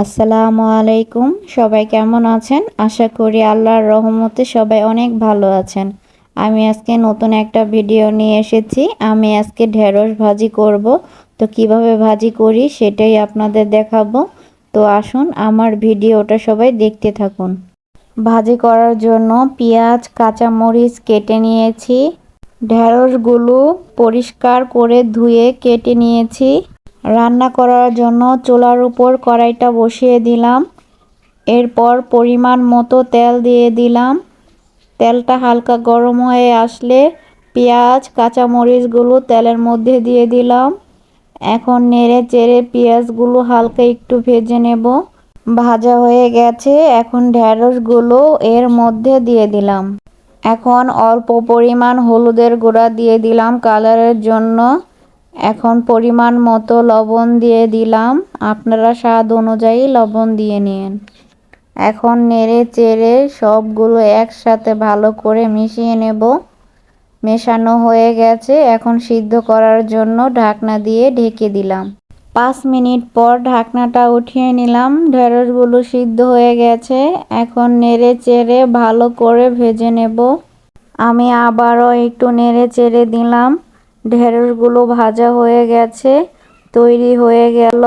আসসালামু আলাইকুম। সবাই কেমন আছেন? আশা করি আল্লাহর রহমতে সবাই অনেক ভালো আছেন। আমি আজকে নতুন একটা ভিডিও নিয়ে এসেছি। আমি আজকে ঢেঁড়স ভাজি করব। তো কিভাবে ভাজি করি সেটাই আপনাদের দেখাবো। তো আসুন আমার ভিডিওটা সবাই দেখতে থাকুন। ভাজি করার জন্য পেঁয়াজ, কাঁচামরিচ কেটে নিয়েছি। ঢেঁড়সগুলো পরিষ্কার করে ধুয়ে কেটে নিয়েছি। রান্না করার জন্য চুলার উপর কড়াইটা বসিয়ে দিলাম। এরপর পরিমাণ মতো তেল দিয়ে দিলাম। তেলটা হালকা গরম হয়ে আসলে পেঁয়াজ, কাঁচামরিচগুলো তেলের মধ্যে দিয়ে দিলাম। এখন নেড়ে চেড়ে পেঁয়াজগুলো হালকা একটু ভেজে নেব। ভাজা হয়ে গেছে, এখন ঢেঁড়সগুলো এর মধ্যে দিয়ে দিলাম। এখন অল্প পরিমাণ হলুদের গুঁড়া দিয়ে দিলাম কালারের জন্য। এখন পরিমাণ মতো লবণ দিয়ে দিলাম। আপনারা স্বাদ অনুযায়ী লবণ দিয়ে নিন। এখন নেড়ে চেড়ে সবগুলো একসাথে ভালো করে মিশিয়ে নেব। মেশানো হয়ে গেছে, এখন সিদ্ধ করার জন্য ঢাকনা দিয়ে ঢেকে দিলাম। 5 মিনিট পর ঢাকনাটা উঠিয়ে নিলাম। ঢেঁড়সগুলো সিদ্ধ হয়ে গেছে, এখন নেড়ে চেড়ে ভালো করে ভেজে নেব। আমি আবারও একটু নেড়ে চেড়ে দিলাম। ঢেঁড়সগুলো ভাজা হয়ে গেছে, তৈরি হয়ে গেল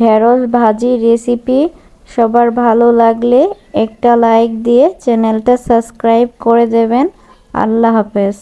ঢেঁড়স ভাজি রেসিপি। সবার ভালো লাগলে একটা লাইক দিয়ে চ্যানেলটা সাবস্ক্রাইব করে দেবেন। আল্লাহ হাফেজ।